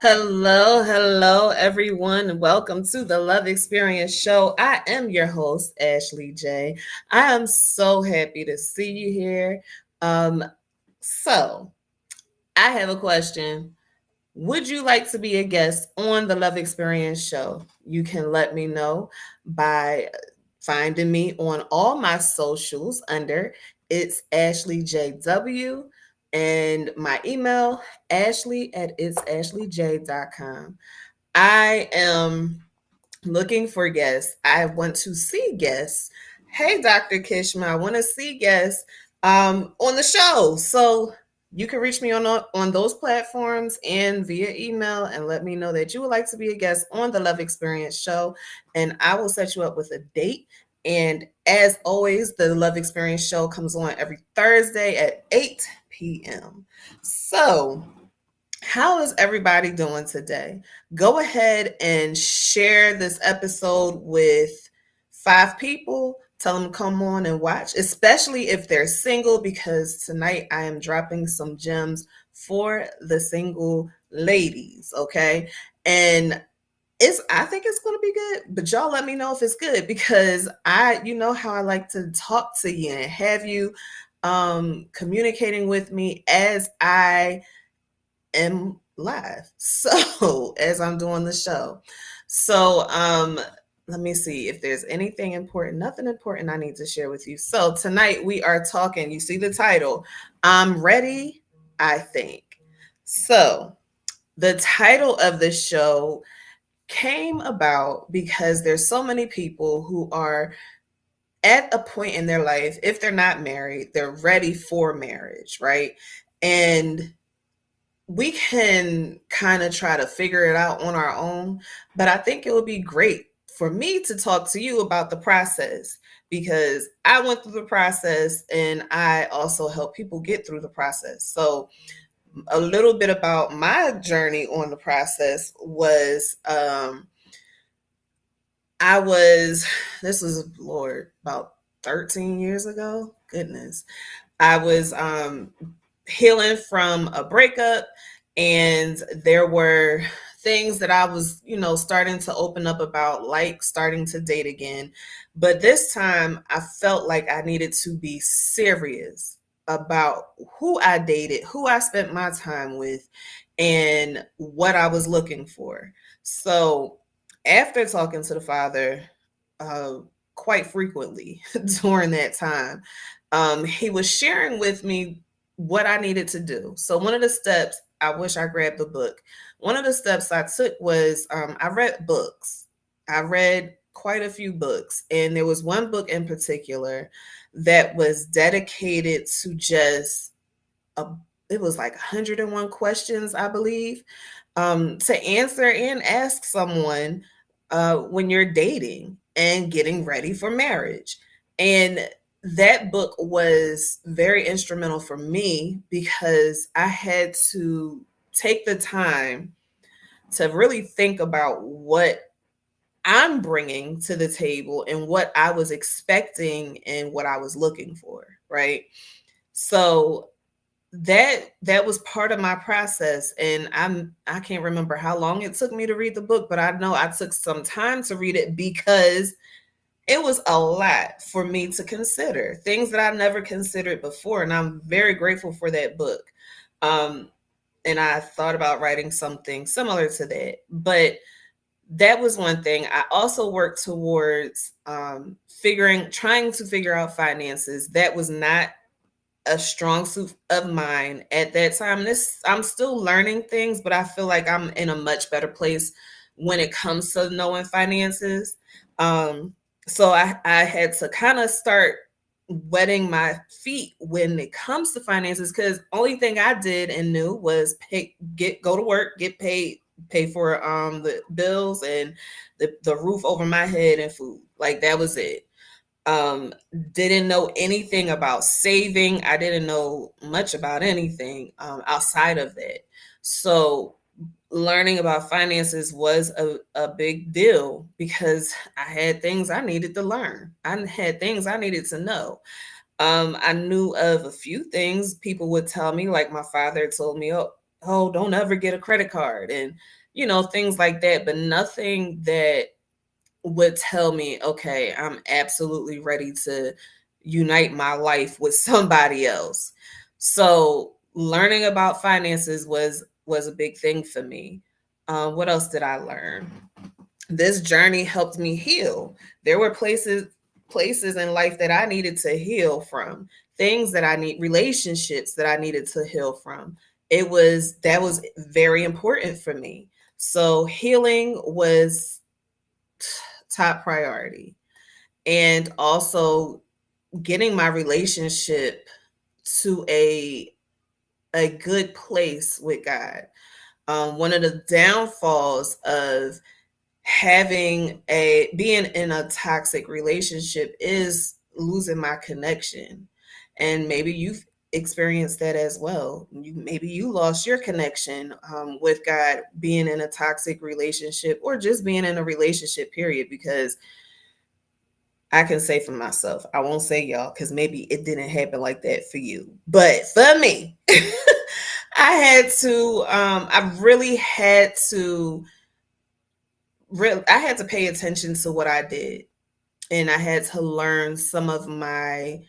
Hello, everyone. Welcome to the Love Experience Show. I am your host, Ashley J. I am so happy to see you here. Um, so, I have a question. Would you like to be a guest on the Love Experience Show? You can let me know by finding me on all my socials under it's Ashley JW and my email ashley at itsashleyj.com. I am looking for guests. I want to see guests. Hey, Dr. Kishma, I want to see guests on the show. So you can reach me on those platforms and via email and let me know that you would like to be a guest on the Love Experience Show, and I will set you up with a date. And as always, the Love Experience Show comes on every Thursday at 8 p.m. So how is everybody doing today? Go ahead and share this episode with 5 people. Tell them to come on and watch, especially if they're single, because tonight I am dropping some gems for the single ladies. Okay. And I think it's going to be good, but y'all let me know if it's good because you know how I like to talk to you and have you communicating with me as I am live. So as I'm doing the show. So let me see if there's anything important. Nothing important I need to share with you. So tonight we are talking, you see the title, I'm ready, I think. So the title of the show came about because there's so many people who are at a point in their life, if they're not married, they're ready for marriage, right? And we can kind of try to figure it out on our own, but I think it would be great for me to talk to you about the process because I went through the process and I also help people get through the process. So, a little bit about my journey on the process was this was, Lord, about 13 years ago. Goodness. I was healing from a breakup, and there were things that I was, starting to open up about, like starting to date again. But this time I felt like I needed to be serious about who I dated, who I spent my time with, and what I was looking for. So after talking to the father uh, quite frequently during that time, he was sharing with me what I needed to do. So one of the steps, I wish I grabbed the book. One of the steps I took was I read books. I read quite a few books, and there was one book in particular that was dedicated to just a, it was like 101 questions, I believe, to answer and ask someone when you're dating and getting ready for marriage. And that book was very instrumental for me because I had to take the time to really think about what I'm bringing to the table and what I was expecting and what I was looking for, right? So that was part of my process, and I can't remember how long it took me to read the book, but I know I took some time to read it because it was a lot for me to consider, things that I never considered before, and I'm very grateful for that book. um and I thought about writing something similar to that, but that was one thing. I also worked towards trying to figure out finances. That was not a strong suit of mine at that time. I'm still learning things, but I feel like I'm in a much better place when it comes to knowing finances. Um, so I had to kind of start wetting my feet when it comes to finances because only thing I did and knew was go to work, get paid, pay for the bills and the roof over my head and food. Like that was it. um didn't know anything about saving. I didn't know much about anything outside of that. So learning about finances was a big deal because I had things I needed to learn. I had things I needed to know. I knew of a few things people would tell me, like my father told me, oh, oh, don't ever get a credit card, and things like that, but nothing that would tell me, okay, I'm absolutely ready to unite my life with somebody else. So learning about finances was a big thing for me. What else did I learn? This journey helped me heal. There were places in life that I needed to heal from, things that I need, relationships that I needed to heal from. That was very important for me. So healing was top priority. And also getting my relationship to a good place with God. One of the downfalls of being in a toxic relationship is losing my connection. And maybe you've experienced that as well. Maybe you lost your connection with God being in a toxic relationship, or just being in a relationship period, because I can say for myself, I won't say y'all because maybe it didn't happen like that for you. But for me, I really had to, I had to pay attention to what I did. And I had to learn some of my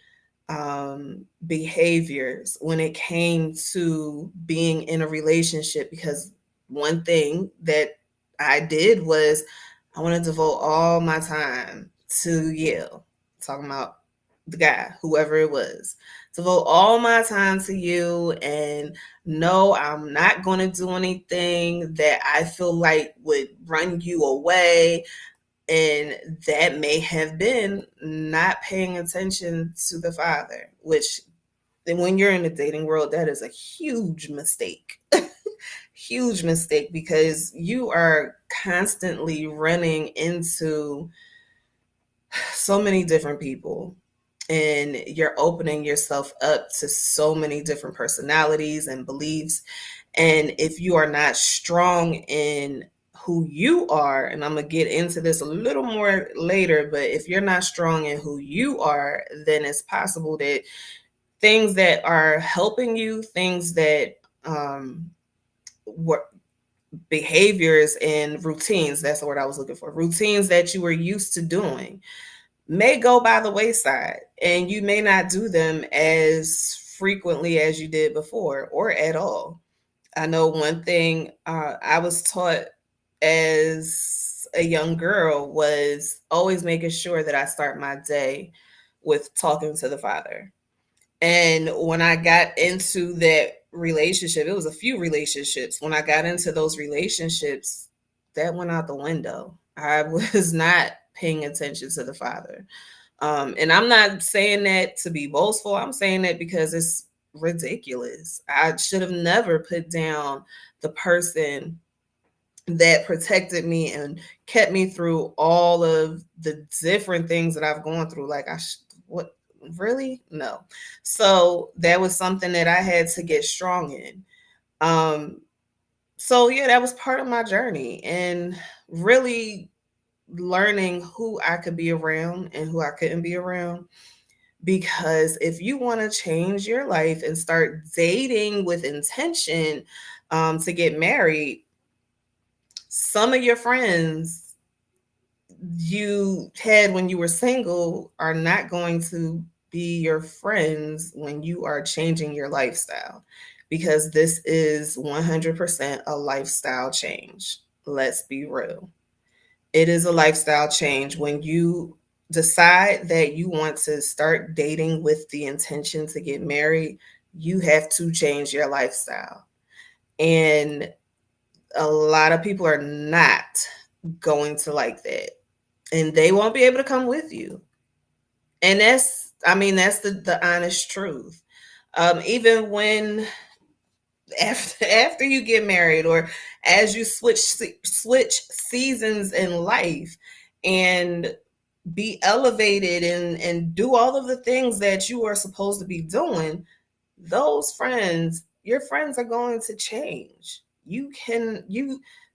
behaviors when it came to being in a relationship, because one thing that I did was I want to devote all my time to Yale, talking about the guy, whoever it was, devote all my time to you. And no, I'm not going to do anything that I feel like would run you away. And that may have been not paying attention to the father, which when you're in the dating world, that is a huge mistake. Huge mistake, because you are constantly running into so many different people, and you're opening yourself up to so many different personalities and beliefs. And if you are not strong in who you are, and I'm going to get into this a little more later, but if you're not strong in who you are, then it's possible that things that are helping you, things that were behaviors and routines, that's the word I was looking for, routines that you were used to doing, may go by the wayside, and you may not do them as frequently as you did before, or at all. I know one thing I was taught as a young girl was always making sure that I start my day with talking to the Father. And when I got into that relationship, it was a few relationships. When I got into those relationships, that went out the window. I was not paying attention to the Father. And I'm not saying that to be boastful. I'm saying that because it's ridiculous. I should have never put down the person that protected me and kept me through all of the different things that I've gone through. Like, what, really? No. So that was something that I had to get strong in. So yeah, that was part of my journey, and really learning who I could be around and who I couldn't be around. Because if you want to change your life and start dating with intention to get married, some of your friends you had when you were single are not going to be your friends when you are changing your lifestyle, because this is 100% a lifestyle change. Let's be real. It is a lifestyle change when you decide that you want to start dating with the intention to get married. You have to change your lifestyle. And a lot of people are not going to like that. And they won't be able to come with you. And that's the honest truth. Even when after you get married, or as you switch seasons in life, and be elevated and do all of the things that you are supposed to be doing, your friends are going to change.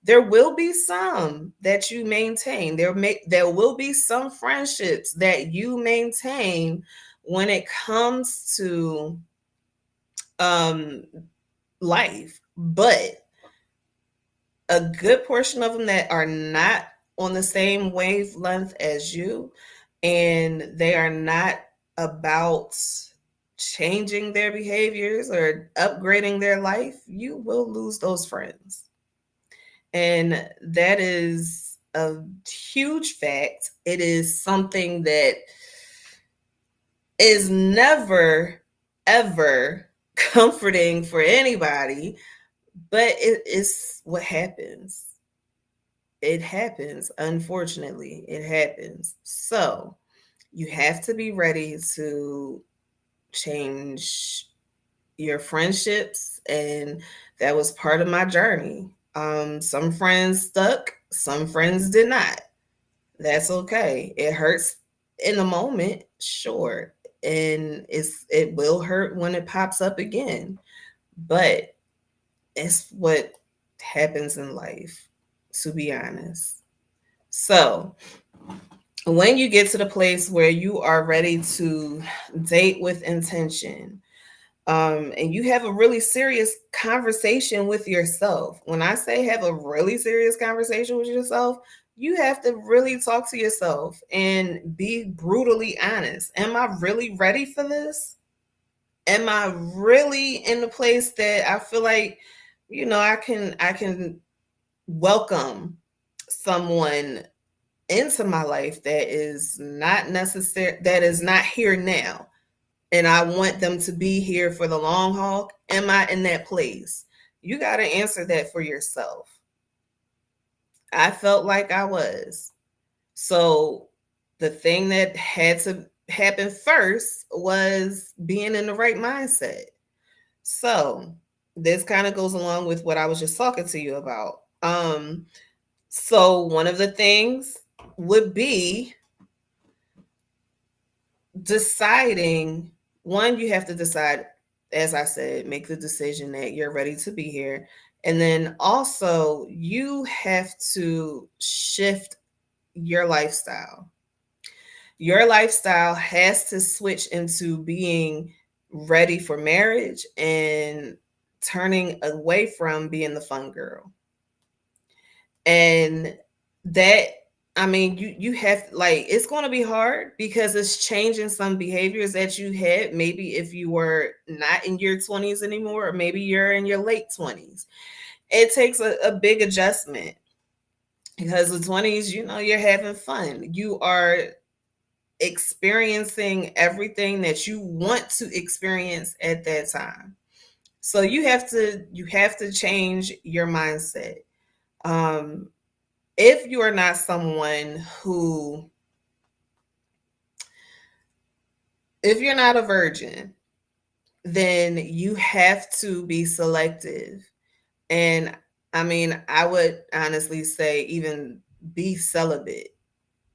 There will be some that you maintain. There will be some friendships that you maintain when it comes to um life. But a good portion of them that are not on the same wavelength as you, and they are not about changing their behaviors or upgrading their life, you will lose those friends. And that is a huge fact. It is something that is never, ever comforting for anybody, but it is what happens. It happens. Unfortunately, it happens. So you have to be ready to change your friendships. And that was part of my journey. Some friends stuck, some friends did not. That's okay. It hurts in the moment, sure. And it will hurt when it pops up again. But it's what happens in life, to be honest. So, when you get to the place where you are ready to date with intention, and you have a really serious conversation with yourself. When I say have a really serious conversation with yourself, you have to really talk to yourself and be brutally honest. Am I really ready for this? Am I really in the place that I feel like, I can welcome someone into my life that is not necessary, that is not here now, and I want them to be here for the long haul? Am I in that place? You got to answer that for yourself. I felt like I was. So the thing that had to happen first was being in the right mindset. So this kind of goes along with what I was just talking to you about. So one of the things would be deciding. One, you have to decide, as I said, make the decision that you're ready to be here. And then also, you have to shift your lifestyle. Your lifestyle has to switch into being ready for marriage and turning away from being the fun girl. And that, I mean, you have, like, it's going to be hard because it's changing some behaviors that you had maybe if you were not in your 20s anymore, or maybe you're in your late 20s. It takes a big adjustment because the 20s, you're having fun. You are experiencing everything that you want to experience at that time. So you have to change your mindset. Um, if you are not someone who, if you're not a virgin, then you have to be selective. And I mean, I would honestly say even be celibate,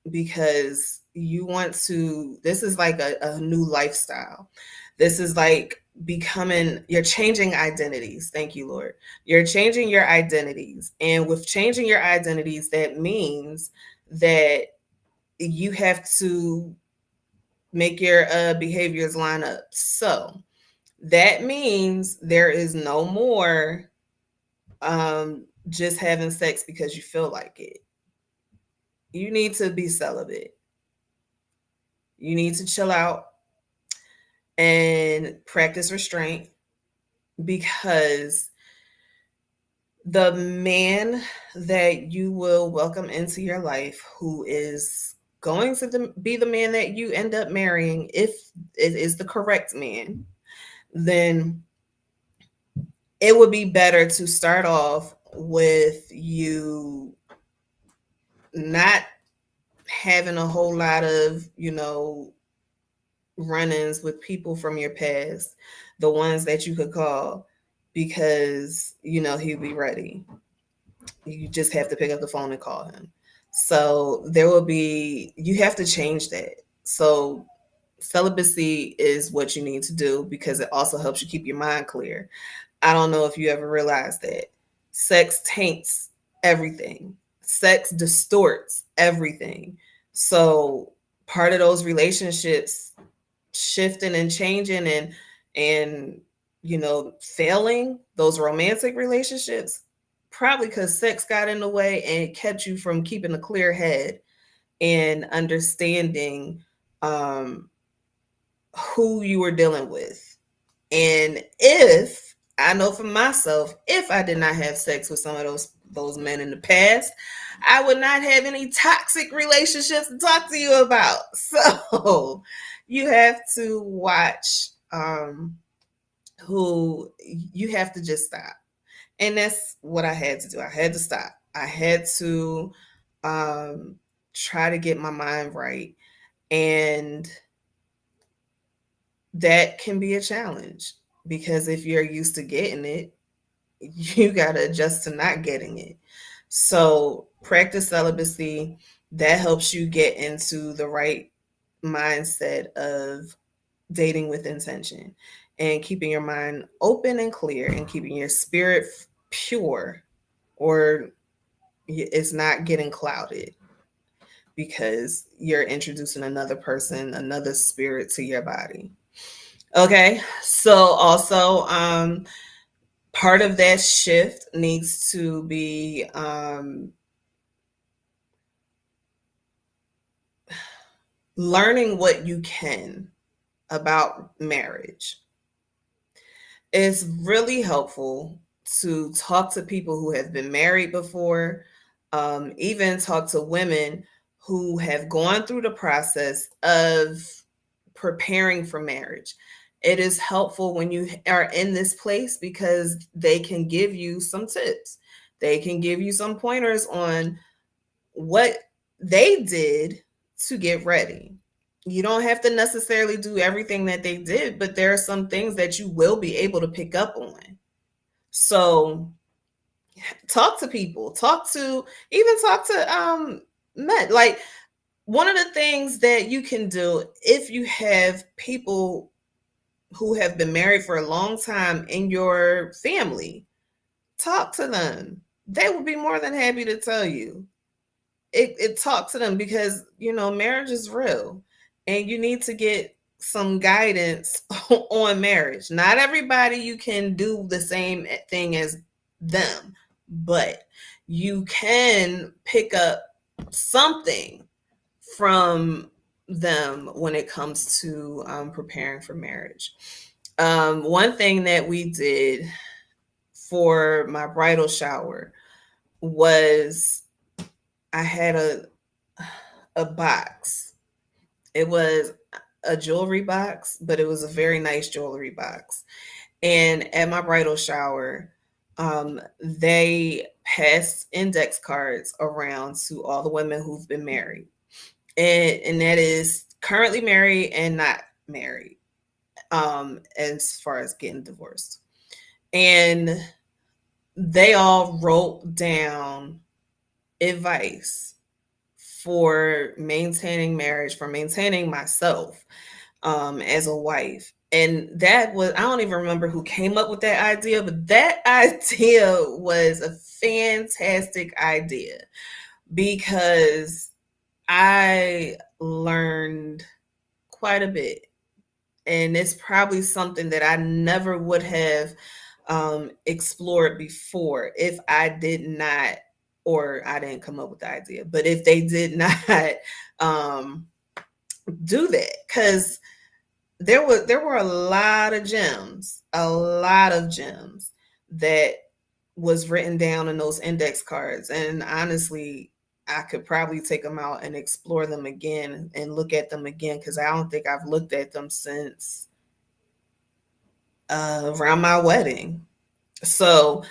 because this is like a new lifestyle. This is like you're changing identities. Thank you, Lord. You're changing your identities. And with changing your identities, that means that you have to make your behaviors line up. So that means there is no more just having sex because you feel like it. You need to be celibate. You need to chill out and practice restraint, because the man that you will welcome into your life, who is going to be the man that you end up marrying, if it is the correct man, then it would be better to start off with you not having a whole lot of, run-ins with people from your past, the ones that you could call, because he'll be ready. You just have to pick up the phone and call him. So you have to change that. So celibacy is what you need to do, because it also helps you keep your mind clear. I don't know if you ever realized that sex taints everything. Sex distorts everything. So part of those relationships shifting and changing and failing those romantic relationships, probably because sex got in the way and it kept you from keeping a clear head and understanding um, who you were dealing with. And if I know for myself, if I did not have sex with some of those men in the past, I would not have any toxic relationships to talk to you about. So you have to watch who you have to just stop. And that's what I had to do. I had to stop. I had to try to get my mind right. And that can be a challenge because if you're used to getting it, you got to adjust to not getting it. So practice celibacy. That helps you get into the right mindset of dating with intention and keeping your mind open and clear and keeping your spirit pure, or it's not getting clouded because you're introducing another person, another spirit to your body. Okay. So also, part of that shift needs to be learning what you can about marriage. It's really helpful to talk to people who have been married before, even talk to women who have gone through the process of preparing for marriage. It is helpful when you are in this place because they can give you some tips. They can give you some pointers on what they did to get ready. You don't have to necessarily do everything that they did, but there are some things that you will be able to pick up on. So talk to people, talk to men. Like, one of the things that you can do if you have people who have been married for a long time in your family, talk to them. They will be more than happy to tell you. Talk to them because marriage is real and you need to get some guidance on marriage. Not everybody you can do the same thing as them, but you can pick up something from them when it comes to preparing for marriage. One thing that we did for my bridal shower was I had a box. It was a jewelry box, but it was a very nice jewelry box. And at my bridal shower, they passed index cards around to all the women who've been married. And that is currently married and not married, as far as getting divorced. And they all wrote down advice for maintaining marriage, for maintaining myself as a wife. And that was, I don't even remember who came up with that idea, but that idea was a fantastic idea because I learned quite a bit. And it's probably something that I never would have explored before if I did not, or I didn't come up with the idea, but if they did not do that, because there were a lot of gems, that was written down in those index cards. And honestly, I could probably take them out and explore them again and look at them again because I don't think I've looked at them since around my wedding. So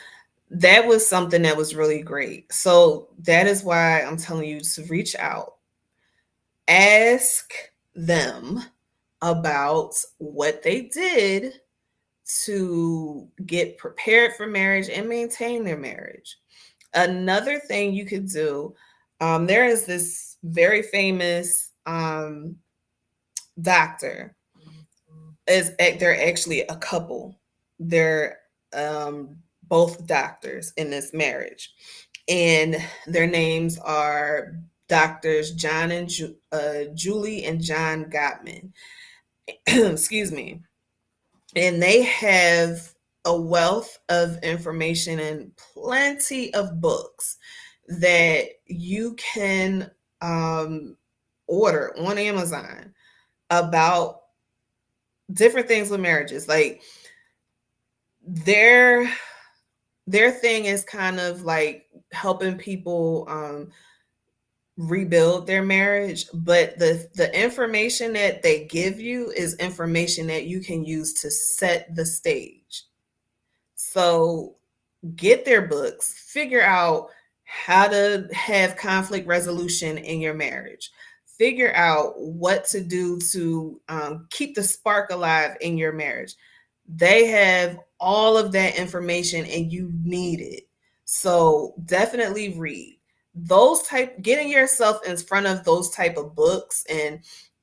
that was something that was really great. So that is why I'm telling you to reach out, ask them about what they did to get prepared for marriage and maintain their marriage. Another thing you could do, there is this very famous doctor. They're actually a couple. They're both doctors in this marriage, and their names are doctors John and Julie and John Gottman. Excuse me. and they have a wealth of information and plenty of books that you can order on Amazon about different things with marriages. Like their their thing is kind of like helping people rebuild their marriage, but the information that they give you is information that you can use to set the stage. So get their books, figure out how to have conflict resolution in your marriage, figure out what to do to keep the spark alive in your marriage. They have all of that information and you need it. So definitely read those type, getting yourself in front of those type of books and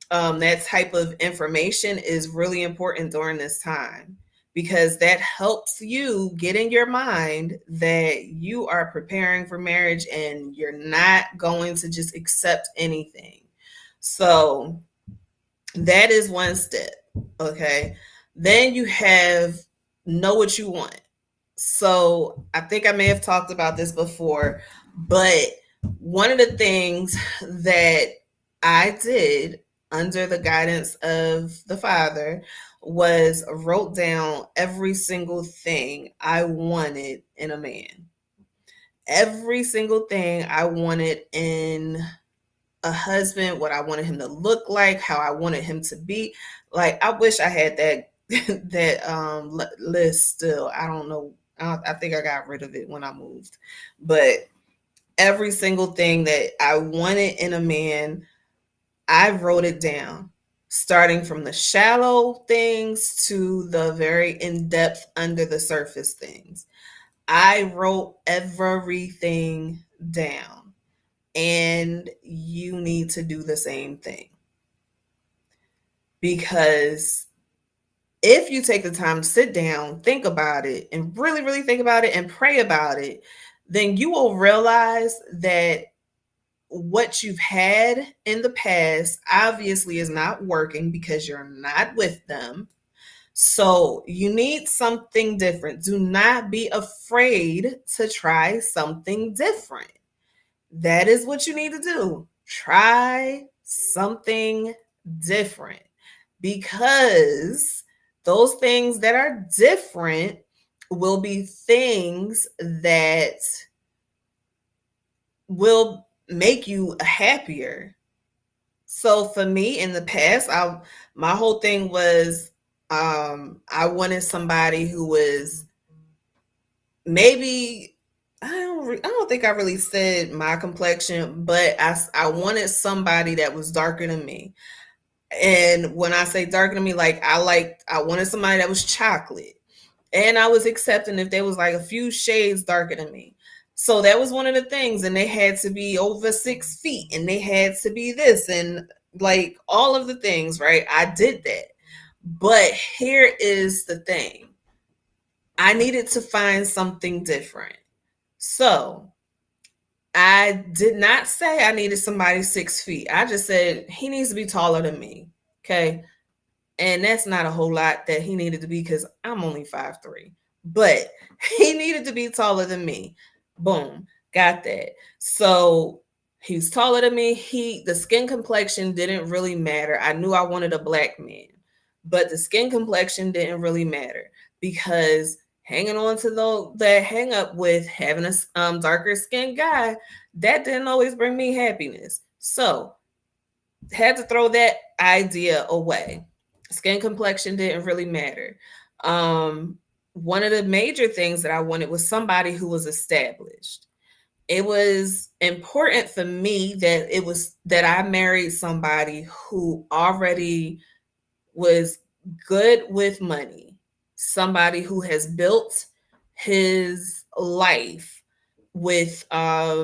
that type of information is really important during this time, because that helps you get in your mind that you are preparing for marriage and you're not going to just accept anything. So that is one step. Okay. Then you have know what you want. So I think I may have talked about this before, but one of the things that I did under the guidance of the Father was wrote down every single thing I wanted in a man. Every single thing I wanted in a husband, what I wanted him to look like, how I wanted him to be. Like I wish I had that that list still. I don't know. I think I got rid of it when I moved. But every single thing that I wanted in a man, I wrote it down, starting from the shallow things to the very in depth, under the surface things. I wrote everything down, and you need to do the same thing, because if you take the time to sit down, think about it, and really, really think about it and pray about it, then you will realize that what you've had in the past obviously is not working because you're not with them. So you need something different. Do not be afraid to try something different. That is what you need to do. Try something different, because those things that are different will be things that will make you happier. So for me in the past, my whole thing was I wanted somebody who was maybe I don't think I really said my complexion, but I wanted somebody that was darker than me. And when I say darker than me, like I wanted somebody that was chocolate. And I was accepting if they was like a few shades darker than me. So that was one of the things. And they had to be over 6 feet and they had to be this and like all of the things, right? I did that. But here is the thing, I needed to find something different. So I did not say I needed somebody 6 feet. I just said he needs to be taller than me. Okay. And that's not a whole lot that he needed to be because I'm only 5'3". But he needed to be taller than me. Boom. Got that. So he's taller than me. The skin complexion didn't really matter. I knew I wanted a black man, but the skin complexion didn't really matter, because hanging on to that hang up with having a darker skinned guy, that didn't always bring me happiness. So had to throw that idea away. Skin complexion didn't really matter. One of the major things that I wanted was somebody who was established. It was important for me that I married somebody who already was good with money, somebody who has built his life with all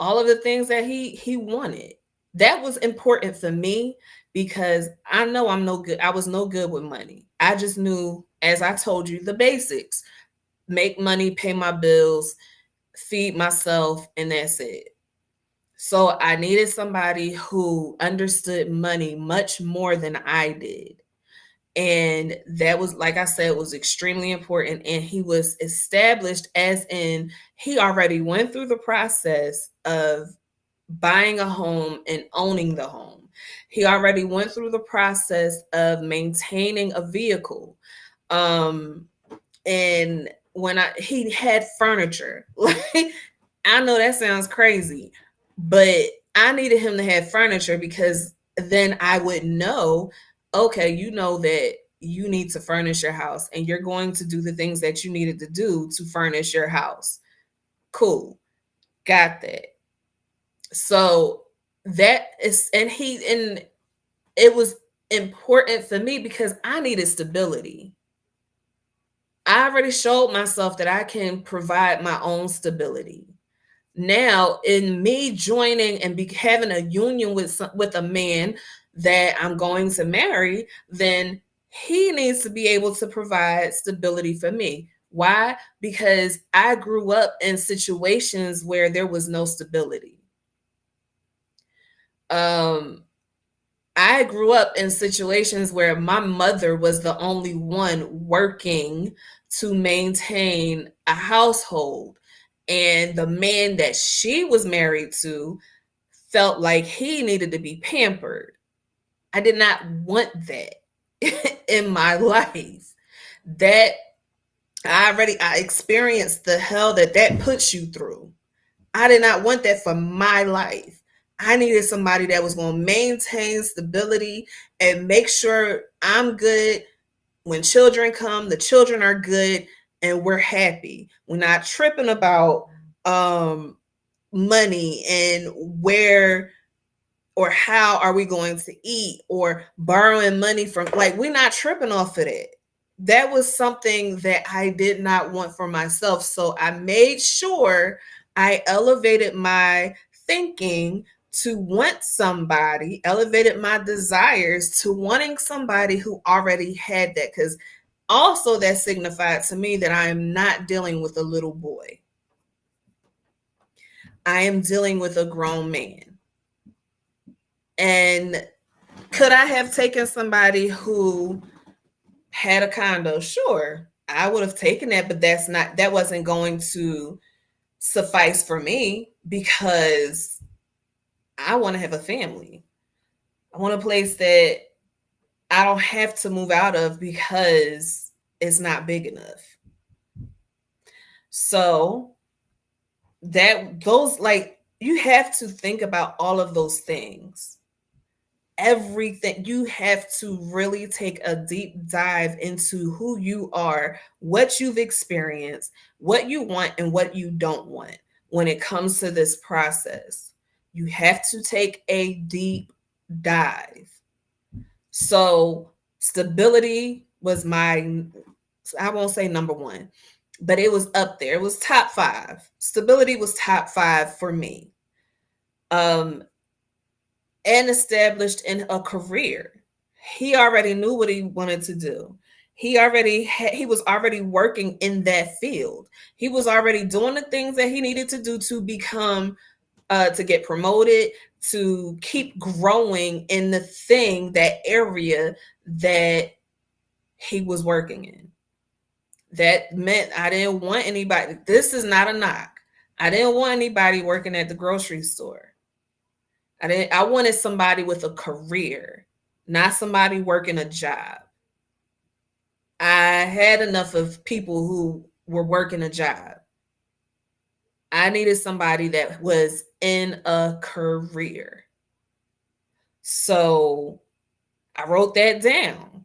of the things that he wanted. That was important for me because I know I'm no good. I was no good with money. I just knew, as I told you, the basics: make money, pay my bills, feed myself, and that's it. So I needed somebody who understood money much more than I did. And that was, like I said, was extremely important. And he was established, as in he already went through the process of buying a home and owning the home. He already went through the process of maintaining a vehicle. And when he had furniture, like, I know that sounds crazy, but I needed him to have furniture because then I would know, okay, you know that you need to furnish your house and you're going to do the things that you needed to do to furnish your house. Cool. Got that. So that is, and it was important for me because I needed stability. I already showed myself that I can provide my own stability. Now, in me joining and having a union with a man that I'm going to marry, then he needs to be able to provide stability for me. Why? Because I grew up in situations where there was no stability. I grew up in situations where my mother was the only one working to maintain a household. And the man that she was married to felt like he needed to be pampered. I did not want that in my life. That I experienced the hell that puts you through. I did not want that for my life. I needed somebody that was going to maintain stability and make sure I'm good. When children come, the children are good and we're happy. We're not tripping about money and where or how are we going to eat or borrowing money from, like, we're not tripping off of that. That was something that I did not want for myself. So I made sure I elevated my thinking to want somebody, elevated my desires to wanting somebody who already had that. Because also that signified to me that I am not dealing with a little boy. I am dealing with a grown man. And could I have taken somebody who had a condo? Sure, I would have taken that, but that wasn't going to suffice for me because I want to have a family. I want a place that I don't have to move out of because it's not big enough. So that goes, like, you have to think about all of those things. Everything. You have to really take a deep dive into who you are, what you've experienced, what you want and what you don't want when it comes to this process. You have to take a deep dive. So stability was I won't say number one, but it was up there. It was top 5. Stability was top 5 for me. And established in a career. He already knew what he wanted to do. He was already working in that field. He was already doing the things that he needed to do to become to get promoted, to keep growing in that area that he was working in. That meant I didn't want anybody. This is not a knock. I didn't want anybody working at the grocery store. I wanted somebody with a career, not somebody working a job. I had enough of people who were working a job. I needed somebody that was in a career. So I wrote that down.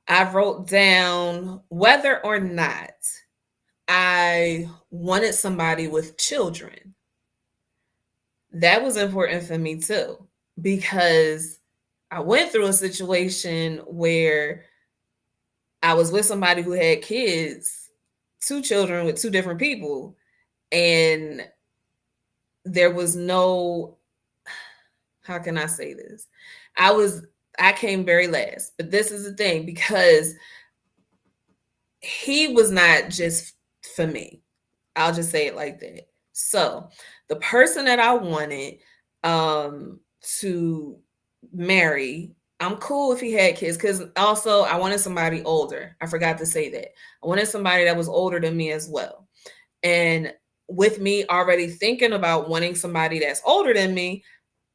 I wrote down whether or not I wanted somebody with children. That was important for me too, because I went through a situation where I was with somebody who had kids, 2 children with 2 different people, and there was no, how can I say this? I came very last, but this is the thing, because he was not just for me. I'll just say it like that. So the person that I wanted to marry, I'm cool if he had kids, because also I wanted somebody older. I forgot to say that. I wanted somebody that was older than me as well. And with me already thinking about wanting somebody that's older than me,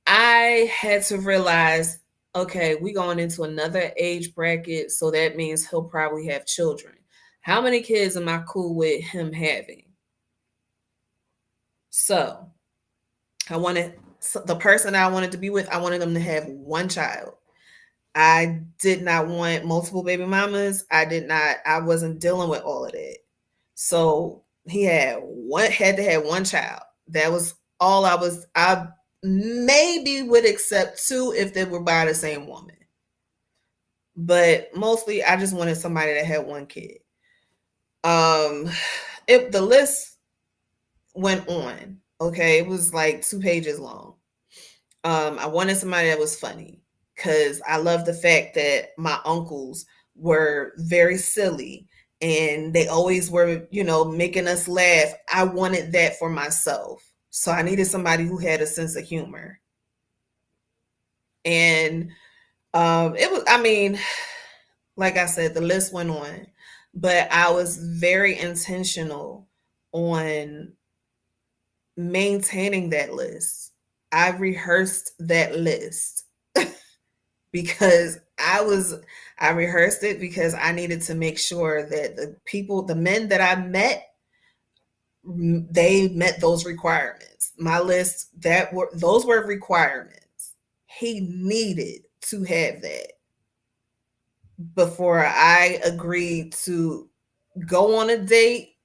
I had to realize, okay, we going into another age bracket, so that means he'll probably have children. How many kids am I cool with him having? So I wanted the person I wanted to be with, I wanted them to have one child. I did not want multiple baby mamas. I wasn't dealing with all of that. So he had to have one child. That was all I maybe would accept two if they were by the same woman. But mostly I just wanted somebody that had one kid. If the list went on, okay, it was like 2 pages long. I wanted somebody that was funny, because I love the fact that my uncles were very silly and they always were, making us laugh. I wanted that for myself. So I needed somebody who had a sense of humor. And it was, I mean, like I said, the list went on, but I was very intentional on maintaining that list. I rehearsed that list because I rehearsed it because I needed to make sure that the men that I met, they met those requirements. My list, those were requirements. He needed to have that before I agreed to go on a date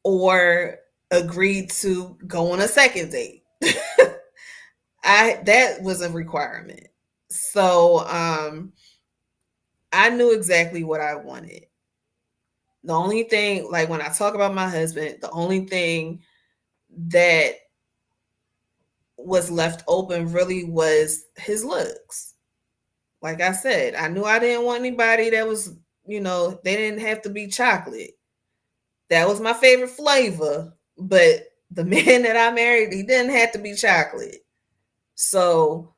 or agreed to go on a second date. That was a requirement. So I knew exactly what I wanted. The only thing, like when I talk about my husband, the only thing that was left open really was his looks. Like I said, I knew I didn't want anybody that was, they didn't have to be chocolate. That was my favorite flavor, but the man that I married, he didn't have to be chocolate. So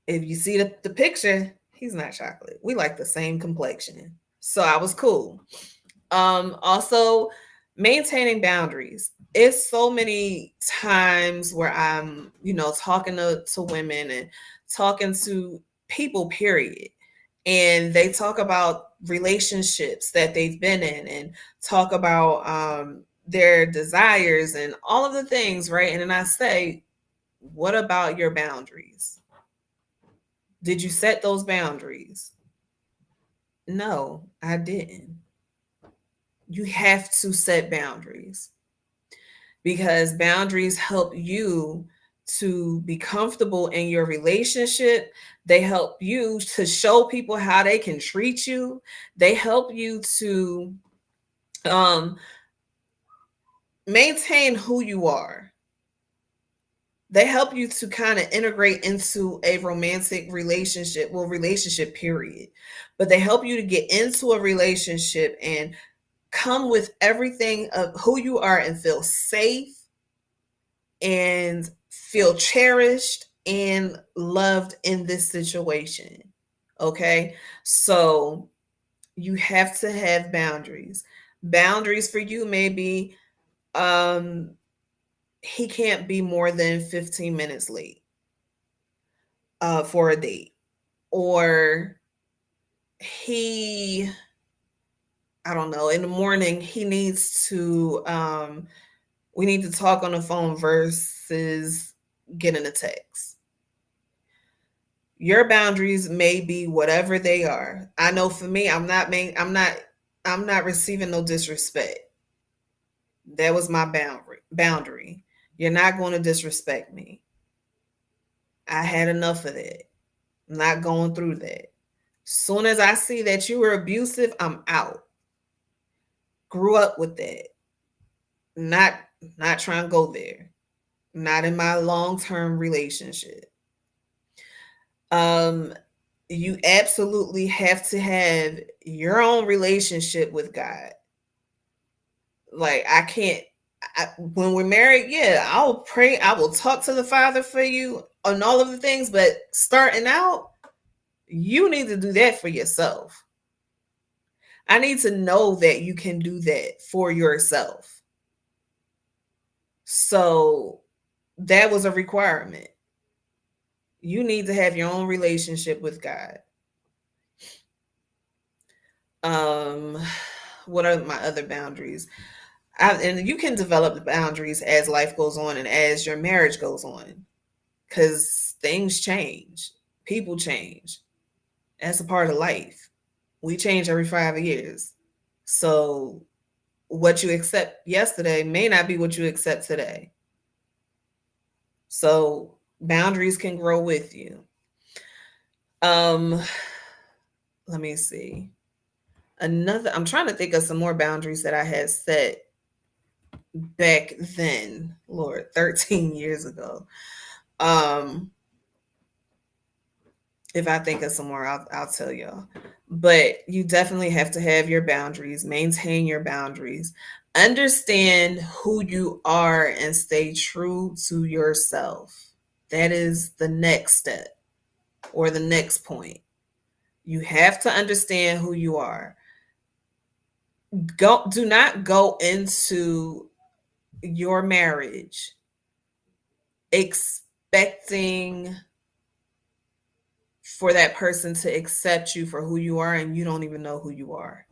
if you see the picture, he's not chocolate. We like the same complexion. So I was cool. Also, maintaining boundaries. It's so many times where I'm, talking to women and talking to people, period. And they talk about relationships that they've been in and talk about their desires and all of the things, right? And then I say, what about your boundaries? Did you set those boundaries? No, I didn't. You have to set boundaries, because boundaries help you to be comfortable in your relationship. They help you to show people how they can treat you. They help you to um, maintain who you are. They help you to kind of integrate into a romantic relationship, well, relationship period. But they help you to get into a relationship and come with everything of who you are and feel safe and feel cherished and loved in this situation. Okay. So you have to have boundaries. Boundaries for you may be um, he can't be more than 15 minutes late for a date. Or he, I don't know, in the morning, he needs to, we need to talk on the phone versus getting a text. Your boundaries may be whatever they are. I know for me, I'm not receiving no disrespect. That was my boundary. You're not going to disrespect me. I had enough of that. I'm not going through that. Soon as I see that you were abusive, I'm out. Grew up with that. Not trying to go there. Not in my long-term relationship. You absolutely have to have your own relationship with God. Like when we're married, yeah, I'll pray, I will talk to the Father for you on all of the things, but starting out, You need to do that for yourself. I need to know that you can do that for yourself. So that was a requirement. You need to have your own relationship with God. Um, what are my other boundaries? And you can develop the boundaries as life goes on and as your marriage goes on, because things change, people change. That's a part of life. We change every 5 years. So what you accept yesterday may not be what you accept today. So boundaries can grow with you. Let me see. I'm trying to think of some more boundaries that I had set back then, Lord, 13 years ago. If I think of some more, I'll tell y'all. But you definitely have to have your boundaries, maintain your boundaries, understand who you are, and stay true to yourself. That is the next step or the next point. You have to understand who you are. Do not go into your marriage expecting for that person to accept you for who you are and you don't even know who you are.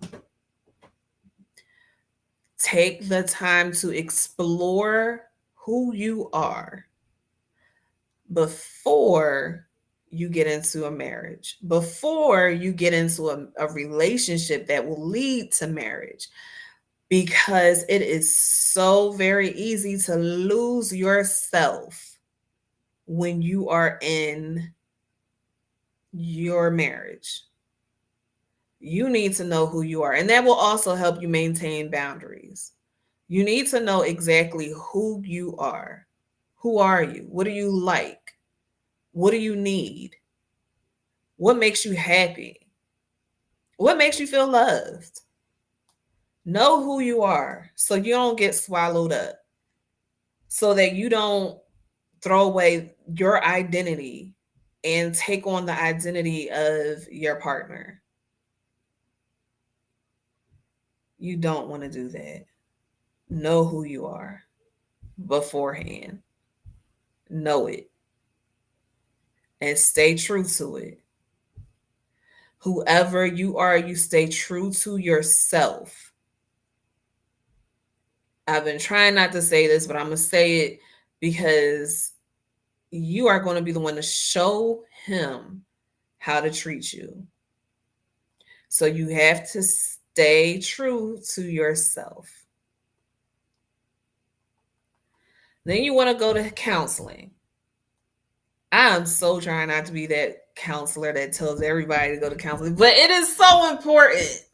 Take the time to explore who you are before you get into a marriage, before you get into a relationship that will lead to marriage, because it is so very easy to lose yourself when you are in your marriage. You need to know who you are, and that will also help you maintain boundaries. You need to know exactly who you are. Who are you? What do you like? What do you need? What makes you happy? What makes you feel loved? Know who you are so you don't get swallowed up, so that you don't throw away your identity and take on the identity of your partner. You don't want to do that. Know who you are beforehand. Know it and stay true to it. Whoever you are, you stay true to yourself. I've been trying not to say this, but I'm going to say it because you are going to be the one to show him how to treat you. So you have to stay true to yourself. Then you want to go to counseling. I'm so trying not to be that counselor that tells everybody to go to counseling, but it is so important.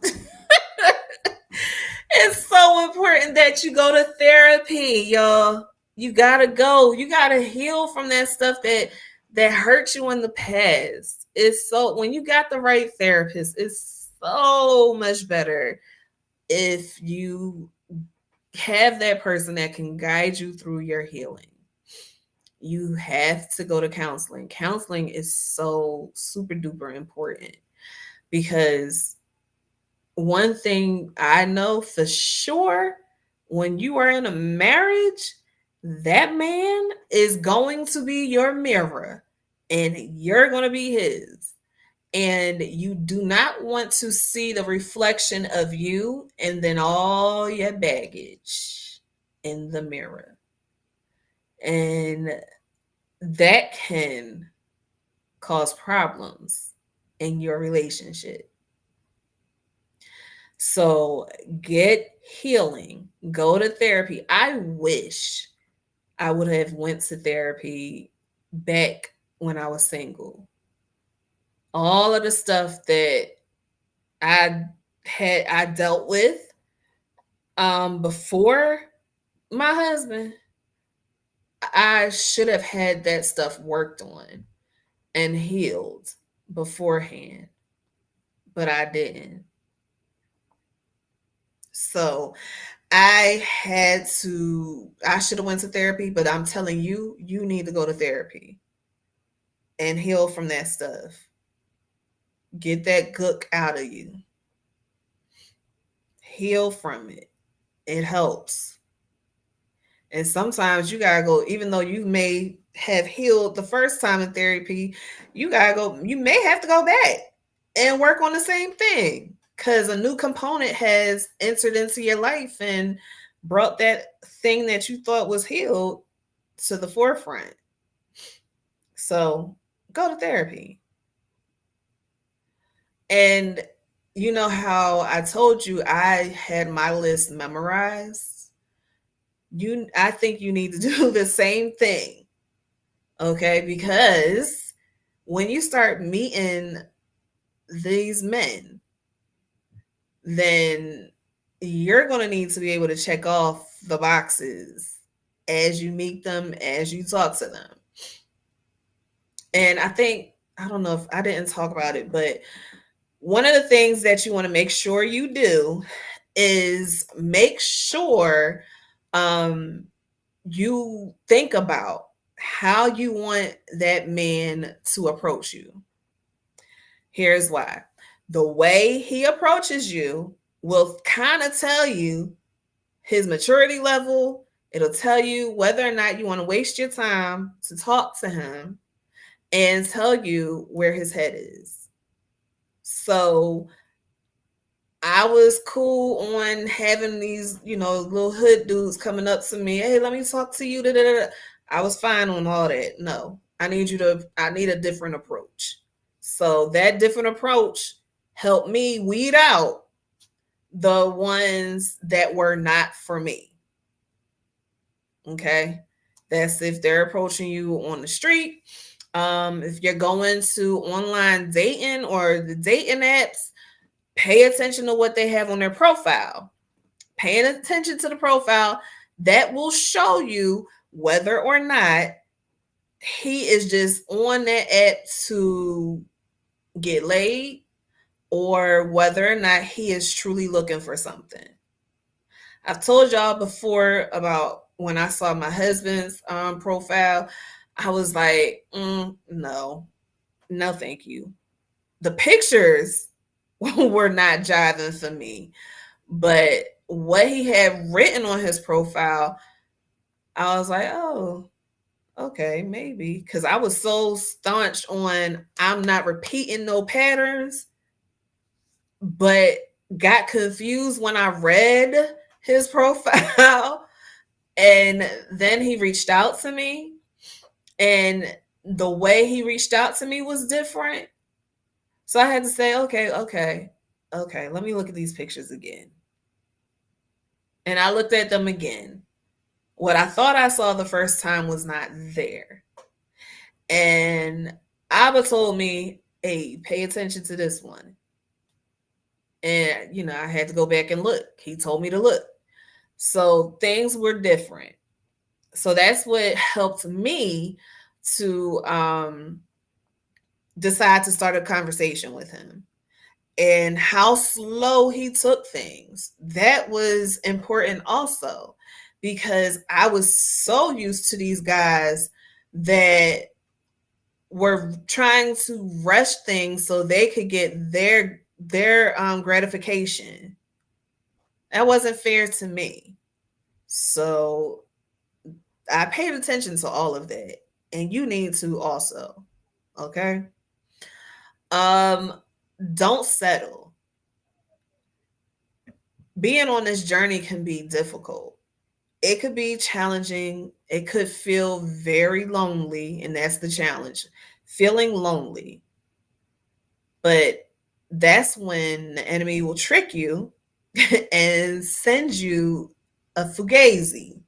It's so important that you go to therapy, y'all. You gotta go. You gotta heal from that stuff that hurt you in the past. It's so, when you got the right therapist, it's so much better if you have that person that can guide you through your healing. You have to go to counseling. Counseling is so super duper important, because one thing I know for sure, when you are in a marriage, that man is going to be your mirror and you're going to be his. And you do not want to see the reflection of you and then all your baggage in the mirror. And that can cause problems in your relationship. So get healing, go to therapy. I wish I would have went to therapy back when I was single. All of the stuff that I dealt with before my husband, I should have had that stuff worked on and healed beforehand, but I didn't. So I should have went to therapy, but I'm telling you, you need to go to therapy and heal from that stuff. Get that gook out of you. Heal from it. It helps. And sometimes you gotta go, even though you may have healed the first time in therapy, you gotta go, you may have to go back and work on the same thing because a new component has entered into your life and brought that thing that you thought was healed to the forefront. So go to therapy. And you know how I told you I had my list memorized? I think you need to do the same thing. Okay? Because when you start meeting these men, then you're going to need to be able to check off the boxes as you meet them, as you talk to them. And I don't know if I didn't talk about it, but one of the things that you want to make sure you do is make sure you think about how you want that man to approach you. Here's why. The way he approaches you will kind of tell you his maturity level. It'll tell you whether or not you want to waste your time to talk to him and tell you where his head is. So I was cool on having these, little hood dudes coming up to me. Hey, let me talk to you. Da, da, da. I was fine on all that. No, I need a different approach. So that different approach helped me weed out the ones that were not for me. Okay. That's if they're approaching you on the street. If you're going to online dating or the dating apps, pay attention to what they have on their profile. Paying attention to the profile, that will show you whether or not he is just on that app to get laid or whether or not he is truly looking for something. I've told y'all before about when I saw my husband's profile, I was like, no, thank you. The pictures were not jiving for me, but what he had written on his profile, I was like, oh, okay, maybe. Because I was so staunch on I'm not repeating no patterns, but got confused when I read his profile. And then he reached out to me, and the way he reached out to me was different. So I had to say, okay, let me look at these pictures again. And I looked at them again. What I thought I saw the first time was not there. And Abba told me, hey, pay attention to this one. And, I had to go back and look. He told me to look. So things were different. So that's what helped me to decide to start a conversation with him. And how slow he took things. That was important also, because I was so used to these guys that were trying to rush things so they could get their gratification. That wasn't fair to me. So I paid attention to all of that, and you need to also. Okay? Don't settle. Being on this journey can be difficult. It could be challenging. It could feel very lonely, and that's the challenge. Feeling lonely. But that's when the enemy will trick you and send you a fugazi.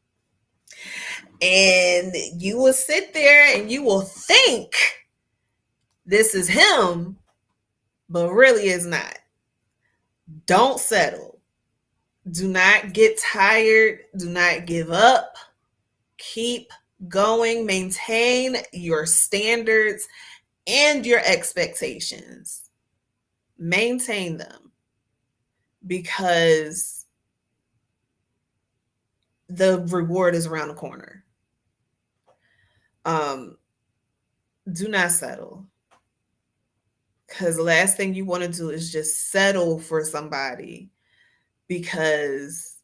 And you will sit there and you will think this is him, but really it's not. Don't settle. Do not get tired. Do not give up. Keep going. Maintain your standards and your expectations. Maintain them, because the reward is around the corner. Do not settle, Because the last thing you want to do is just settle for somebody because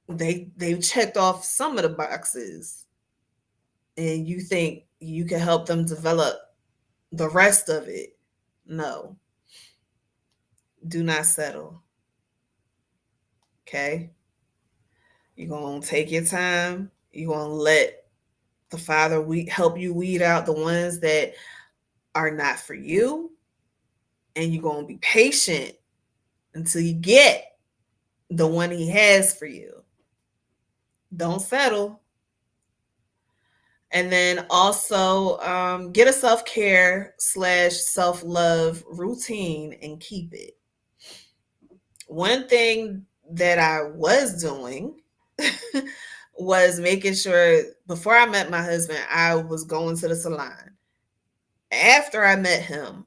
they've checked off some of the boxes and you think you can help them develop the rest of it. No, do not settle. Okay? You're going to take your time. You're going to let the Father help you weed out the ones that are not for you. And you're going to be patient until you get the one He has for you. Don't settle. And then also get a self-care / self-love routine and keep it. One thing that I was doing was making sure before I met my husband, I was going to the salon. After I met him,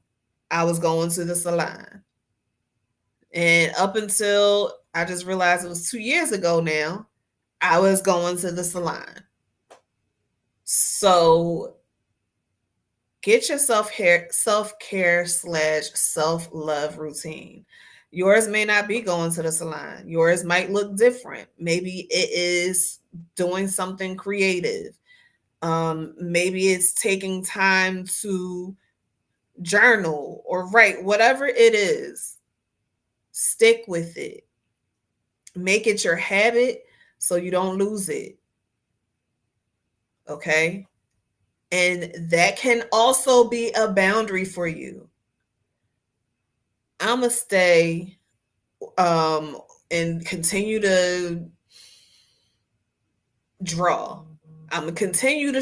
I was going to the salon. And up until I just realized it was 2 years ago now, I was going to the salon. So get your self-care / self-love routine. Yours may not be going to the salon. Yours might look different. Maybe it is doing something creative. Maybe it's taking time to journal or write. Whatever it is, stick with it. Make it your habit so you don't lose it. Okay? And that can also be a boundary for you. I'm going to stay and continue to draw. I'm gonna continue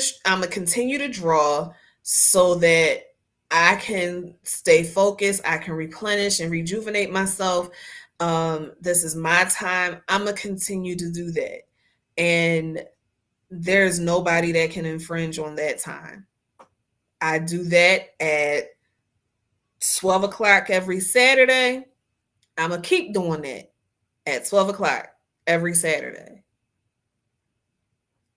to draw so that I can stay focused, I can replenish and rejuvenate myself. This is my time. I'm gonna continue to do that. And there's nobody that can infringe on that time. I do that at 12 o'clock every Saturday. I'm gonna keep doing that at 12 o'clock every Saturday.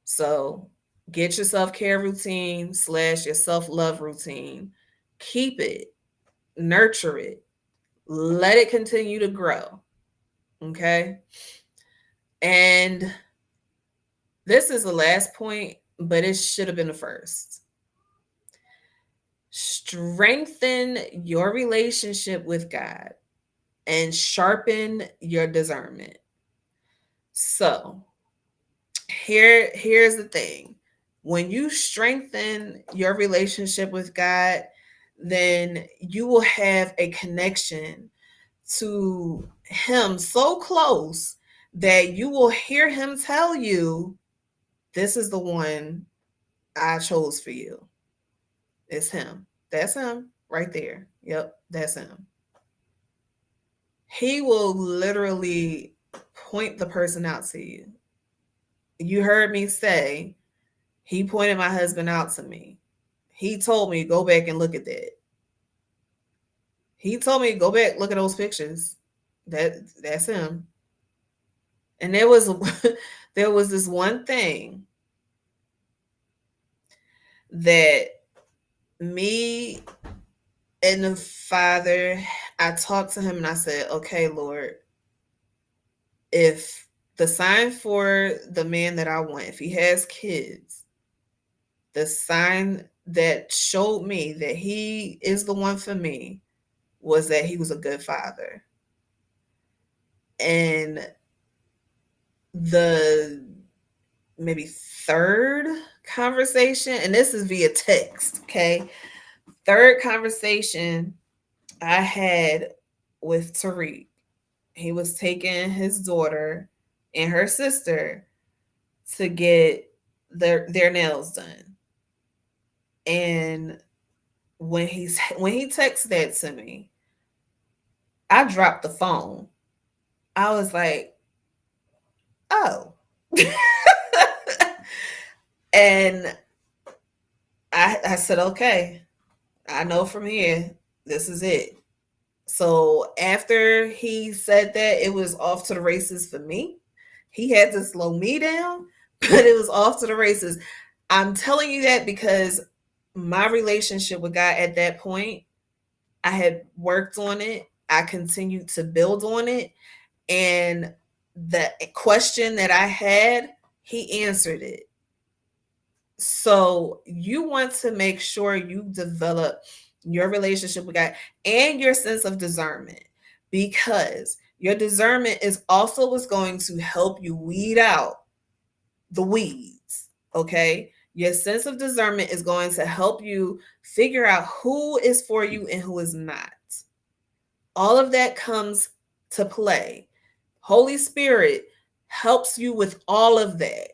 So get your self-care routine / your self-love routine. Keep it, nurture it, let it continue to grow. Okay. And this is the last point, but it should have been the first. Strengthen your relationship with God and sharpen your discernment. So here's the thing. When you strengthen your relationship with God, then you will have a connection to Him so close that you will hear Him tell you, this is the one I chose for you. It's Him. That's Him right there. Yep, that's Him. He will literally point the person out to you. You heard me say, He pointed my husband out to me. He told me, go back and look at that. He told me, go back, look at those pictures. That's Him. And there was this one thing that me and the Father, I talked to Him and I said, okay, Lord, if the sign for the man that I want, if he has kids, the sign that showed me that he is the one for me was that he was a good father. And the maybe third conversation, and this is via text, okay? Third conversation I had with Tariq. He was taking his daughter and her sister to get their nails done. And when he texted that to me, I dropped the phone. I was like, oh. And I said, okay, I know from here, this is it. So after he said that, it was off to the races for me. He had to slow me down, but it was off to the races. I'm telling you that because my relationship with God at that point, I had worked on it. I continued to build on it. And the question that I had, he answered it. So you want to make sure you develop your relationship with God and your sense of discernment, because your discernment is also what's going to help you weed out the weeds. Okay. Your sense of discernment is going to help you figure out who is for you and who is not. All of that comes to play. Holy Spirit helps you with all of that,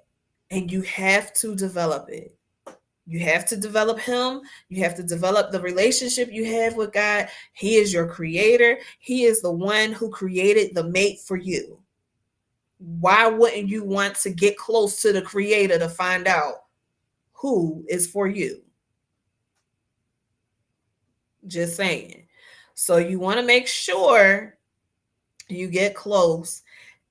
and you have to develop it. You have to develop Him. You have to develop the relationship you have with God. He is your creator. He is the one who created the mate for you. Why wouldn't you want to get close to the creator to find out who is for you? Just saying. So you want to make sure you get close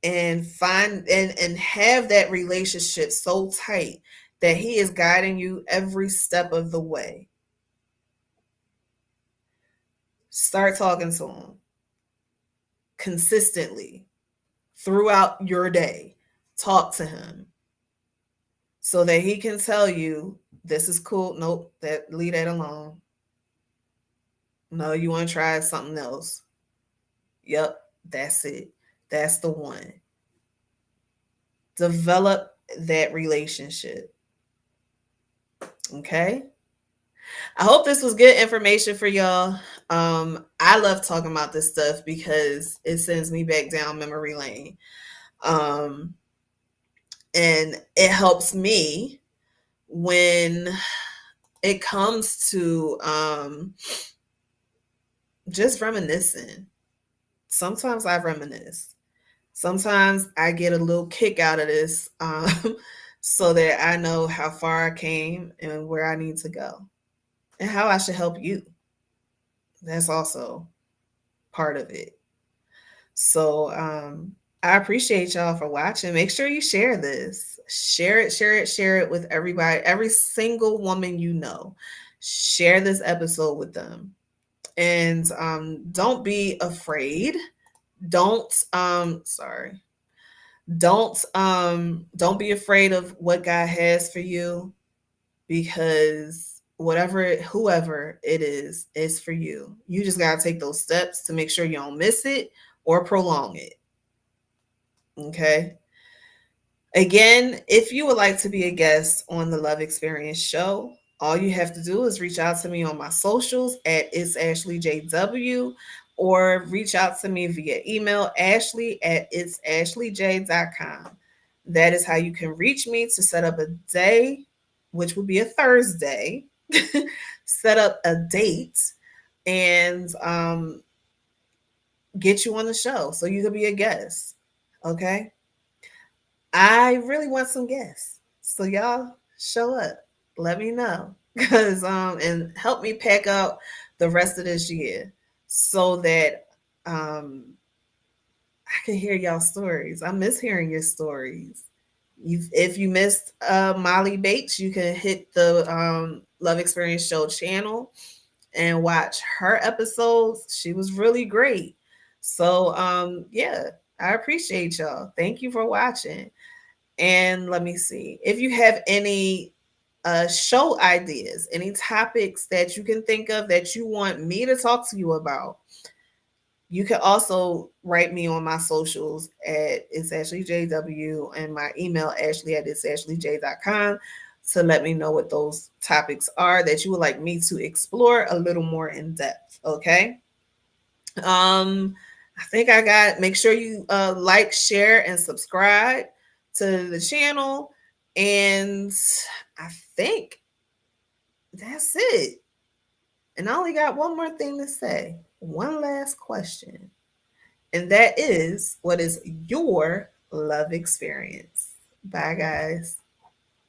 and find and have that relationship so tight that he is guiding you every step of the way. Start talking to him consistently throughout your day. Talk to him so that he can tell you, this is cool. Nope, that leave that alone. No, you want to try something else. Yep, that's it. That's the one. Develop that relationship. Okay. I hope this was good information for y'all. I love talking about this stuff because it sends me back down memory lane. Um, and it helps me when it comes to just reminiscing. Sometimes I reminisce. Sometimes I get a little kick out of this so that I know how far I came and where I need to go and how I should help you. That's also part of it. So I appreciate y'all for watching. Make sure you share this. Share it, share it, share it with everybody, every single woman you know. Share this episode with them. And don't be afraid. Don't don't be afraid of what God has for you, because whoever it is for you. You just got to take those steps to make sure you don't miss it or prolong it. Okay. Again, if you would like to be a guest on the Love Experience show, all you have to do is reach out to me on my socials at It's Ashley JW, or reach out to me via email, Ashley at itsashleyj.com. That is how you can reach me to set up a day, which would be a Thursday, set up a date, and get you on the show so you could be a guest. Okay. I really want some guests. So y'all show up. Let me know. Cause and help me pack out the rest of this year so that I can hear y'all stories. I miss hearing your stories. If you missed Molly Bates, you can hit the Love Experience Show channel and watch her episodes. She was really great. So yeah, I appreciate y'all. Thank you for watching. And let me see. If you have any show ideas, any topics that you can think of that you want me to talk to you about, you can also write me on my socials at It's Ashley JW and my email, Ashley at itsashleyj.com, to let me know what those topics are that you would like me to explore a little more in depth. Okay. I think I got, make sure you like, share, and subscribe to the channel. And I think that's it. And I only got one more thing to say. One last question. And that is, what is your love experience? Bye, guys.